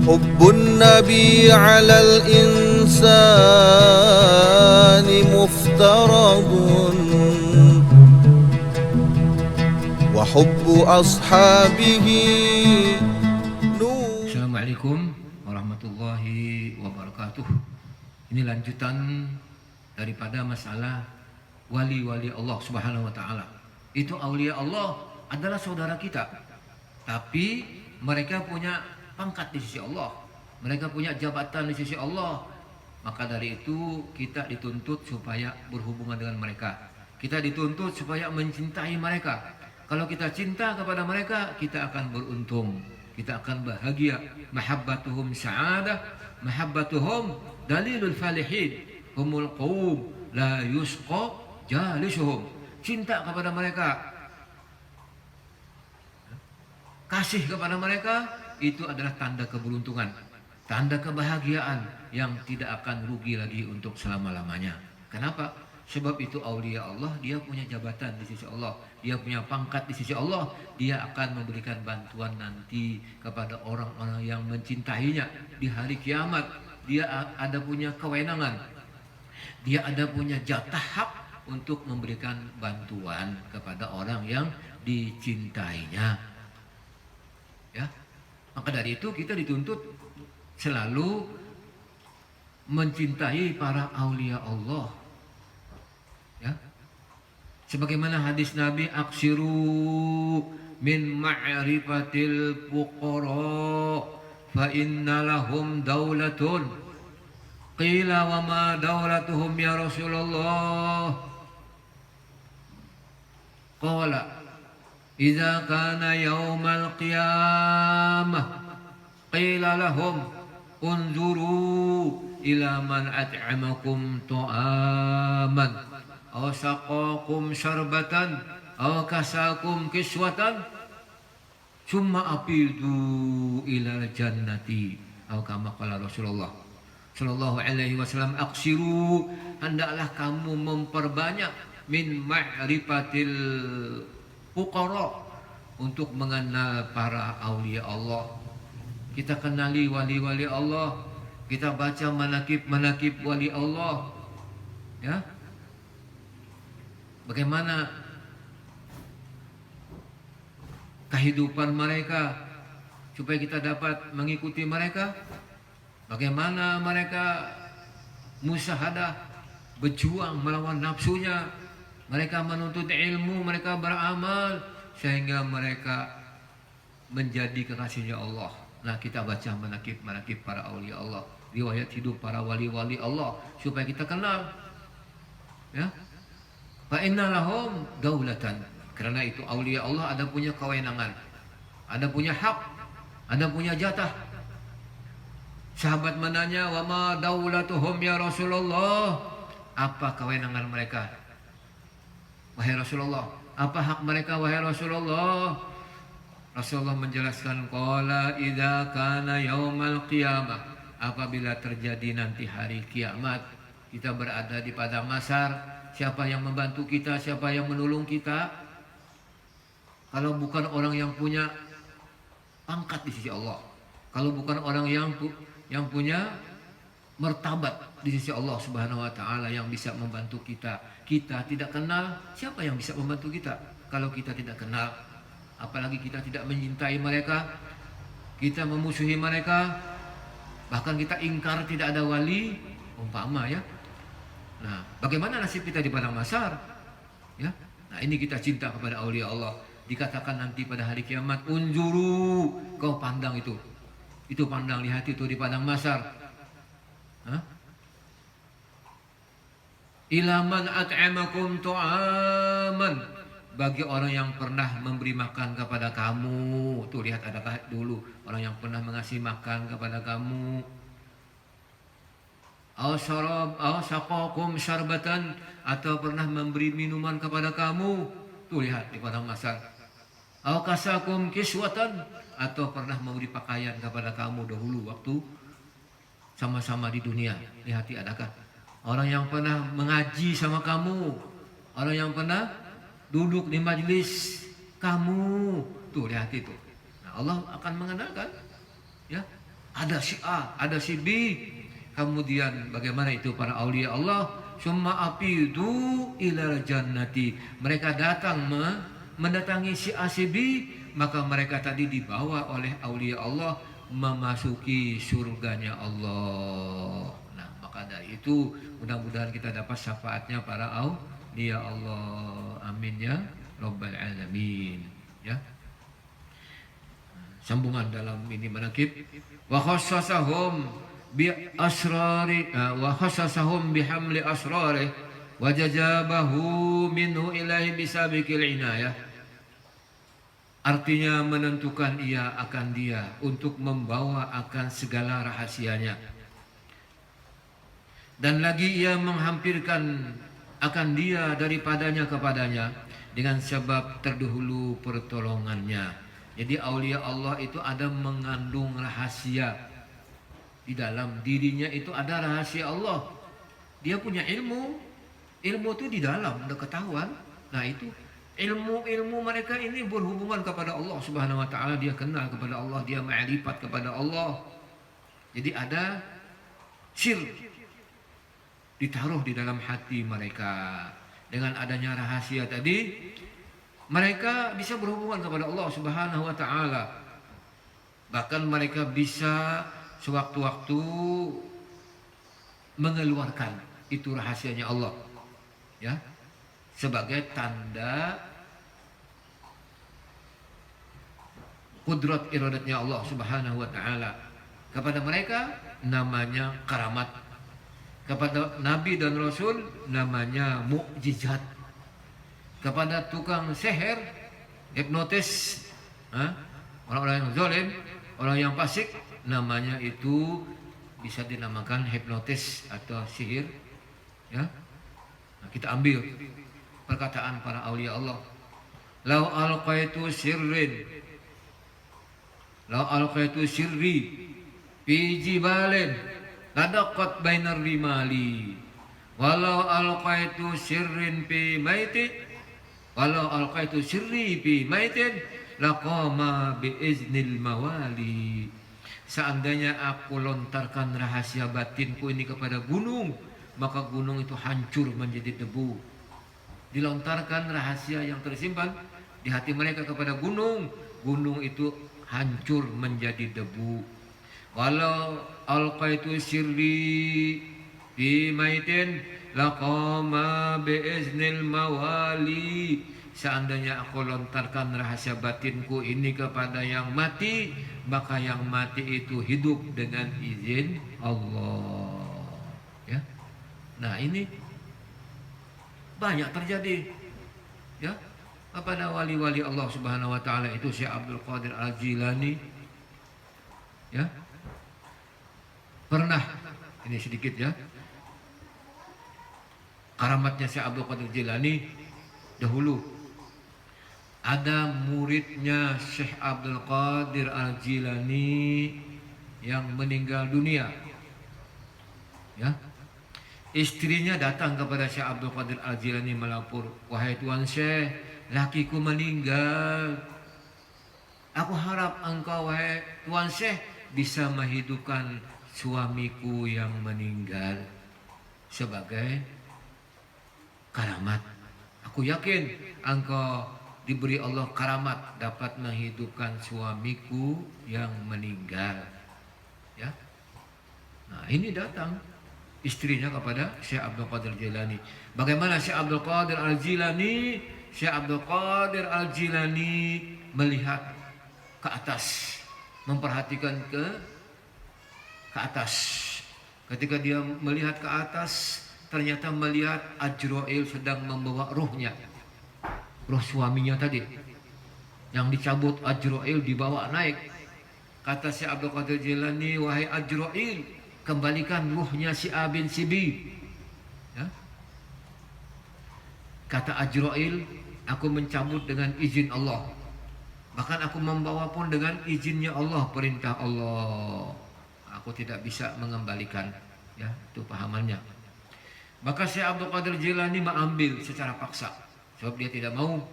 حب النبي على الإنسان مفترض وحب أصحابه نور. Assalamualaikum warahmatullahi wabarakatuh. Ini lanjutan daripada masalah wali-wali Allah Subhanahu wa taala. Itu aulia Allah adalah saudara kita. Tapi mereka punya pangkat di sisi Allah. Mereka punya jabatan di sisi Allah. Maka dari itu kita dituntut supaya berhubungan dengan mereka. Kita dituntut supaya mencintai mereka. Kalau kita cinta kepada mereka, kita akan beruntung. Kita akan bahagia. Mahabbatuhum sa'adah, mahabbatuhum dalilul falihin. Humul qawm la yusqa jalisuhum. Cinta kepada mereka, kasih kepada mereka, itu adalah tanda keberuntungan, tanda kebahagiaan yang tidak akan rugi lagi untuk selama-lamanya. Kenapa? Sebab itu aulia Allah, dia punya jabatan di sisi Allah, dia punya pangkat di sisi Allah, dia akan memberikan bantuan nanti kepada orang-orang yang mencintainya di hari kiamat. Dia ada punya kewenangan, dia ada punya jatah hak untuk memberikan bantuan kepada orang yang dicintainya. Ya, maka dari itu kita dituntut selalu mencintai para aulia Allah. Ya, sebagaimana hadis Nabi, aksiru min ma'rifatil fuqara fa inna lahum daulatun. Qila wa ma daulatuhum ya Rasulullah? Qala idza kana yaumal qiyamah qila lahum unzuru ila man at'amakum ta'aman aw saqakum syarbatan aw kasakum kiswatan summa afidu ila jannati aw kama qala Rasulullah sallallahu alaihi wasallam. Aksiru, hendaklah kamu memperbanyak min ma'rifatil fuqara, untuk mengenal para aulia Allah. Kita kenali wali-wali Allah, kita baca manakib-manakib wali Allah. Ya, bagaimana kehidupan mereka supaya kita dapat mengikuti mereka. Bagaimana mereka musyahadah, berjuang melawan nafsunya. Mereka menuntut ilmu, mereka beramal sehingga mereka menjadi kekasihnya Allah. Nah, kita baca manakib para aulia Allah, riwayat hidup para wali-wali Allah supaya kita kenal. Ya. Fa inna lahum daulatan. Karena itu aulia Allah ada punya kewenangan, ada punya hak, ada punya jatah. Sahabat menanya, wa ma daulatuhum ya Rasulullah? Apa kewenangan mereka, wahai Rasulullah? Apa hak mereka, wahai Rasulullah? Rasulullah menjelaskan, qala idza kana yaumal qiyamah, apabila terjadi nanti hari kiamat, kita berada di padang mahsyar, siapa yang membantu kita, siapa yang menolong kita? Kalau bukan orang yang punya pangkat di sisi Allah, kalau bukan orang yang punya martabat di sisi Allah Subhanahu wa taala yang bisa membantu kita. Kita tidak kenal, siapa yang bisa membantu kita kalau kita tidak kenal? Apalagi kita tidak mencintai mereka, kita memusuhi mereka, bahkan kita ingkar tidak ada wali, umpama ya. Nah, bagaimana nasib kita di padang mahsyar? Ya. Nah, ini kita cinta kepada aulia Allah. Dikatakan nanti pada hari kiamat, unzuru, kau pandang itu. Itu pandang, lihat itu di padang mahsyar. Ilaman at'amakum tu'aman, bagi orang yang pernah memberi makan kepada kamu. Tuh lihat, adakah dulu orang yang pernah mengasih makan kepada kamu? Aw syarab aw saqakum syarbatan, atau pernah memberi minuman kepada kamu. Tuh lihat di padang mahsyar. Aw kasakum kiswatan, atau pernah memberi pakaian kepada kamu dahulu waktu sama-sama di dunia. Lihat, adakah orang yang pernah mengaji sama kamu, orang yang pernah duduk di majelis kamu? Tuh lihat itu. Nah, Allah akan mengenalkan, ya, ada si A, ada si B. Kemudian bagaimana itu para aulia Allah? Summa afidu ila jannati. Mereka datang mendatangi si A si B, maka mereka tadi dibawa oleh aulia Allah memasuki surganya Allah. Nah, maka dari itu mudah-mudahan kita dapat syafaatnya para aulia Allah. Amin ya rabbal alamin. Ya. Sambungan dalam ini manaqib wa khassasahum bi asrari wa khassasahum bihamli asrari wa jajabahu minhu ilahi bisabiqil inayah. Artinya menentukan ia akan dia untuk membawa akan segala rahasianya, dan lagi ia menghampirkan akan dia daripadanya kepadanya dengan sebab terdahulu pertolongannya. Jadi aulia Allah itu ada mengandung rahasia. Di dalam dirinya itu ada rahasia Allah. Dia punya ilmu. Ilmu itu di dalam, udah ketahuan. Nah itu ilmu mereka ini berhubungan kepada Allah Subhanahu wa taala. Dia kenal kepada Allah, dia ma'rifat kepada Allah. Jadi ada sir ditaruh di dalam hati mereka. Dengan adanya rahasia tadi, mereka bisa berhubungan kepada Allah Subhanahu wa taala. Bahkan mereka bisa sewaktu-waktu mengeluarkan itu rahasianya Allah. Ya. Sebagai tanda kudrat iradatnya Allah Subhanahu wa taala. Kepada mereka namanya karamat. Kepada nabi dan rasul namanya mukjizat. Kepada tukang seher, hipnotis, orang-orang yang zalim, orang yang fasik, namanya itu bisa dinamakan hipnotis atau sihir. Ya. Nah, kita ambil perkataan para aulia Allah. Lau alqaitu sirrin, lau alqaitu sirri fi jibalin ladaqat bainar rimali, walau alqaitu sirrin fi maitin, walau alqaitu sirri fi maitin laqama bi iznil mawali. Seandainya aku lontarkan rahasia batinku ini kepada gunung, maka gunung itu hancur menjadi debu. Dilontarkan rahasia yang tersimpan di hati mereka kepada gunung, gunung itu hancur menjadi debu. Walau alqaitu sirri fi maitin laqama bi iznil mawali. Seandainya aku lontarkan rahasia batinku ini kepada yang mati, maka yang mati itu hidup dengan izin Allah. Ya. Nah, ini banyak terjadi ya kepada wali-wali Allah Subhanahu wa taala. Itu Syekh Abdul Qadir Al-Jilani ya. Pernah ini sedikit ya. Karamatnya Syekh Abdul Qadir Jilani dahulu ada muridnya Syekh Abdul Qadir Al-Jilani yang meninggal dunia. Ya. Istrinya datang kepada Syekh Abdul Qadir Al-Jilani melapor, "Wahai Tuan Syekh, lakiku meninggal. Aku harap engkau wahai Tuan Syekh bisa menghidupkan suamiku yang meninggal sebagai karamat. Aku yakin engkau diberi Allah karamat dapat menghidupkan suamiku yang meninggal." Ya. Nah, ini datang istrinya kepada Syekh Abdul Qadir Jilani. Bagaimana Syekh Abdul Qadir Al-Jilani? Syekh Abdul Qadir Al-Jilani melihat ke atas, memperhatikan ke atas. Ketika dia melihat ke atas, ternyata melihat Ajrail sedang membawa ruhnya. Ruh suaminya tadi yang dicabut Ajrail dibawa naik. Kata Syekh Abdul Qadir Jilani, "Wahai Ajrail, kembalikan ruhnya si A bin si B." Ya. Kata Ajrail, "Aku mencabut dengan izin Allah. Bahkan aku membawa pun dengan izinnya Allah, perintah Allah. Aku tidak bisa mengembalikan." Ya, itu pahamannya. Maka Syekh Abdul Qadir Jilani mengambil secara paksa. Sebab dia tidak mau.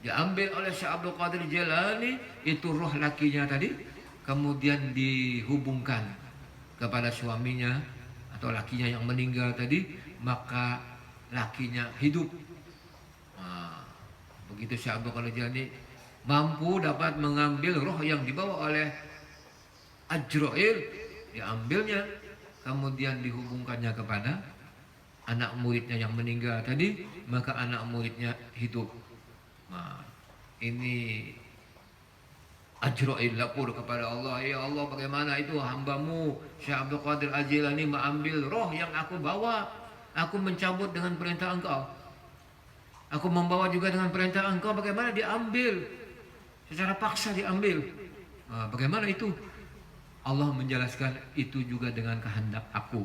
Diambil oleh Syekh Abdul Qadir Jilani itu ruh lakinya tadi. kemudian dihubungkan kepada suaminya atau lakinya yang meninggal tadi, maka lakinya hidup. Nah, begitu Syekh Abdul Qadir Jilani mampu dapat mengambil roh yang dibawa oleh Ajrail, diambilnya, kemudian dihubungkannya kepada anak muridnya yang meninggal tadi, maka anak muridnya hidup. Nah, ini Ajrail lapor kepada Allah, ya Allah, bagaimana itu hambamu Syekh Abdul Qadir Al-Jilani mengambil roh yang aku bawa, aku mencabut dengan perintah engkau, aku membawa juga dengan perintah engkau, bagaimana diambil secara paksa diambil? Nah, bagaimana itu? Allah menjelaskan itu juga dengan kehendak aku.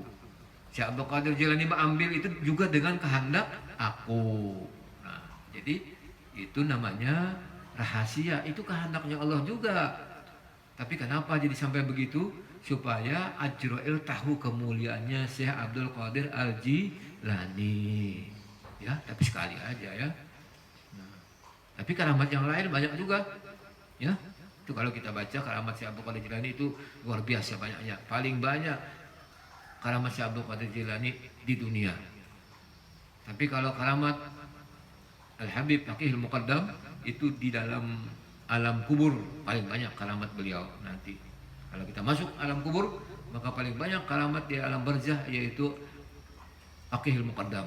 Syekh Abdul Qadir Jilani mengambil itu juga dengan kehendak aku. Nah, jadi itu namanya rahasia, itu kehendaknya Allah juga. Tapi kenapa jadi sampai begitu? Supaya Ajrail tahu kemuliaannya Syekh Abdul Qadir Al-Jilani. Ya, tapi sekali aja ya. Nah, tapi keramat yang lain banyak juga. Ya, itu kalau kita baca keramat Syekh Abdul Qadir Jilani itu luar biasa banyaknya. Paling banyak keramat Syekh Abdul Qadir Jilani di dunia. Tapi kalau keramat Al-Habib Faqihul Muqaddam itu di dalam alam kubur paling banyak keramat beliau nanti. Kalau kita masuk alam kubur, maka paling banyak keramat di alam barzah, yaitu Faqihul Muqaddam.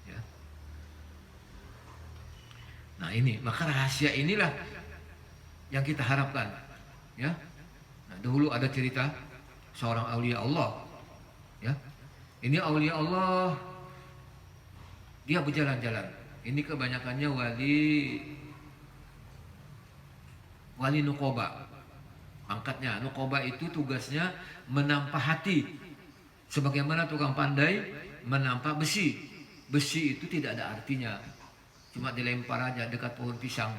Ya. Nah ini, maka rahasia inilah yang kita harapkan. Ya. Nah, dahulu ada cerita seorang aulia Allah. Ya. Ini aulia Allah, dia berjalan-jalan. Ini kebanyakannya wali nukoba. Angkatnya nukoba itu tugasnya menampa hati, sebagaimana tukang pandai menampa besi. Besi itu tidak ada artinya, cuma dilempar aja dekat pohon pisang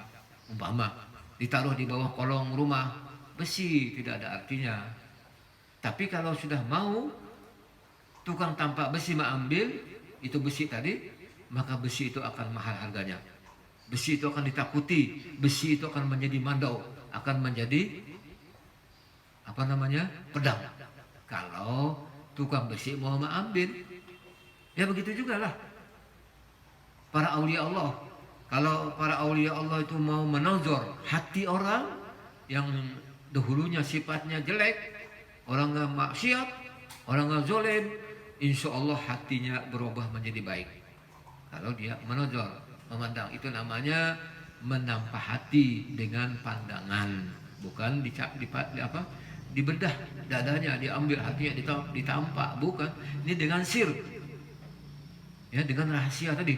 umpama, ditaruh di bawah kolong rumah, besi tidak ada artinya. Tapi kalau sudah mau tukang tampak besi mengambil itu besi tadi, maka besi itu akan mahal harganya. Besi itu akan ditakuti, besi itu akan menjadi mandau, akan menjadi pedang. Kalau tukang besi mau mengambil, ya begitu juga lah para aulia Allah. Kalau para aulia Allah itu mau menozor hati orang yang dahulunya sifatnya jelek, orang yang maksiat, orang yang zalim, insya Allah hatinya berubah menjadi baik. Kalau dia menozor, memandang, itu namanya menampa hati dengan pandangan, bukan dibedah dadanya, diambil hatinya, ditampak, bukan. Ini dengan sir, ya, dengan rahasia tadi.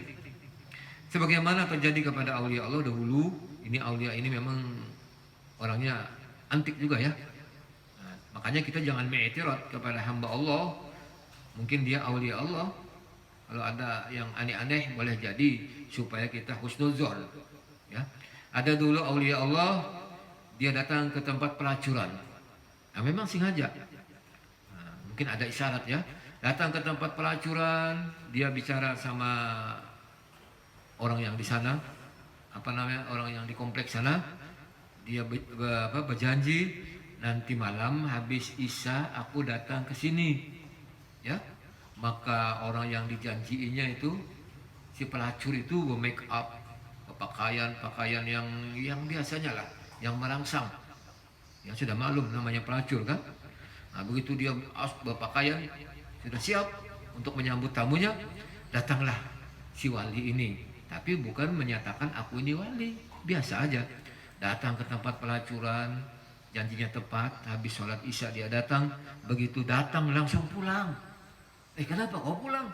Sebagaimana terjadi kepada aulia Allah dahulu. Ini aulia ini memang orangnya antik juga ya. Nah, makanya kita jangan mengiktirad kepada hamba Allah. Mungkin dia aulia Allah. Kalau ada yang aneh-aneh boleh jadi supaya kita husnuzon. Ya. Ada dulu aulia Allah, dia datang ke tempat pelacuran. Nah, memang sengaja. Nah, mungkin ada isyarat ya. Datang ke tempat pelacuran, dia bicara sama orang yang di sana, orang yang di kompleks sana. Dia berjanji, nanti malam habis Isya aku datang ke sini. Ya. Maka orang yang dijanjiinya itu, si pelacur itu make up, pakaian yang biasanya lah, yang merangsang. Ya sudah maklum namanya pelacur kan. Nah, begitu dia berpakaian sudah siap untuk menyambut tamunya, datanglah si wali ini. Tapi bukan menyatakan aku ini wali, biasa aja. Datang ke tempat pelacuran, janjinya tepat, habis sholat Isya dia datang. Begitu datang langsung pulang. Kenapa kau pulang?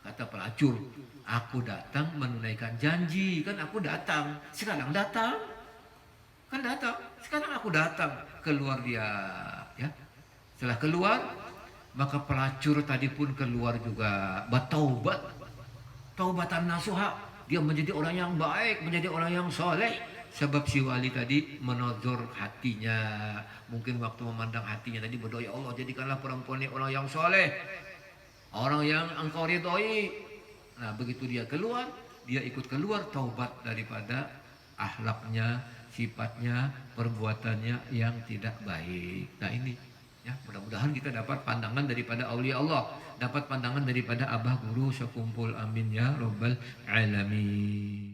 Kata pelacur, aku datang menunaikan janji. Kan aku datang, sekarang datang. Kan datang, sekarang aku datang. Keluar dia, ya. Setelah keluar, maka pelacur tadi pun keluar juga bertaubat. Taubatan nasuha. Dia menjadi orang yang baik, menjadi orang yang soleh. Sebab si wali tadi menozor hatinya. Mungkin waktu memandang hatinya tadi berdoa, ya Allah jadikanlah perempuan ini orang yang soleh, orang yang engkau ridhoi. Nah begitu dia keluar, dia ikut keluar taubat daripada akhlaknya sifatnya, perbuatannya yang tidak baik. Nah ini ya, mudah-mudahan kita dapat pandangan daripada aulia Allah, dapat pandangan daripada abah guru sekumpul, amin ya robbal alamin.